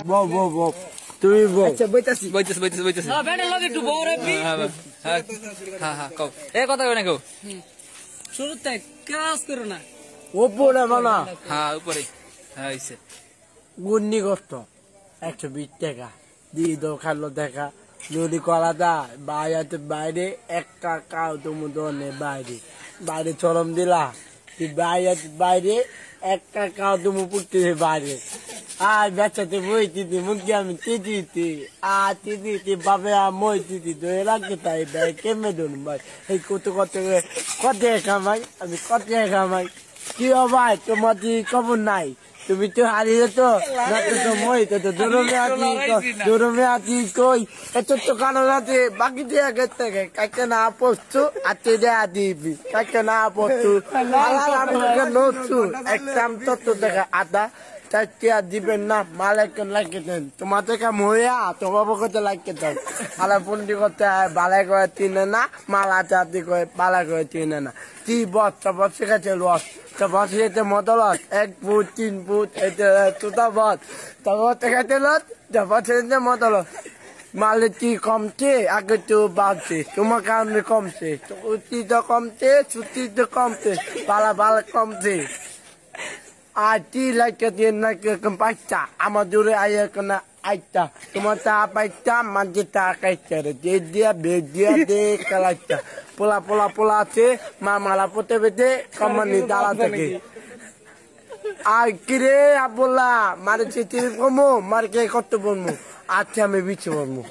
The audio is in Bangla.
বউ বউ বউ তুমি বউ আচ্ছা বইতাছি বইতেছে ব্যাটের লগে একটু বড় আপনি হ্যাঁ কও এ কথা কই না কও শুরুতে কাজ করো না উপরে বানা হ্যাঁ উপরে হ্যাঁ হইছে গুন্নি করত 120 টাকা দিয়ে দাও খালো দেখা যদি করা দা বাইরে একটা কাউ তুমি দোনে বাইরে চরম দিলা বাইরে একটা কাউ তুমি পুটতে বাইরে আর বেচাতে বই দিদি মুখে আমি তিদি বাবে মই দিদি ধরে রাখতে তাই ভাই কেমনে ধরুন ভাই এই কত খামাই আমি কত খামাই কি ভাই তোমার খবর নাই তুমি তো হারিয়ে তো মই তো দূরমে আছি কই এত তো কারণ আছে বাকি দিয়ে গেছে কাকে না পড়ছু আতে দেয়া দিবি কাকে না পড়ছু আমাকে নোটছু একদম তত দেখা আদা চারটিয়া দিবেন না মালাইকে লাগিয়ে দেন তোমার থেকে মহিয়া তোমার পক্ষে লাগিয়ে দেন মালা পুন্ডি করতে বালাই করে চিনে না মালা চাতি করে বালাই করে চিনে না কি বস শিখেছে লস তো বস যেতে মতলত 1 ফুট 3 ফুট তুতা বস তো শিখাইতে লত বস মতলত মালে কি কমছে আগে তো বাড়ছে তোমার কারণে কমছে উচিত তো কমছে ছুটি তো কমছে বালা কমছে আটি লাগে দিয়ে নাকি পাইতা আমার দূরে আয়া কেনা আইতা তোমার তা পাইতা মাঝে তা খাইতে রে যে দিয়া বেদিয়া দে কালাইতা পোলা আছে মালা পোতে বেতে কমানি দালা থাকে আর কিরে আবুল্লা মারে চিঠি কমো মারকে কত বলমু আচ্ছা আমি বিছে বলমু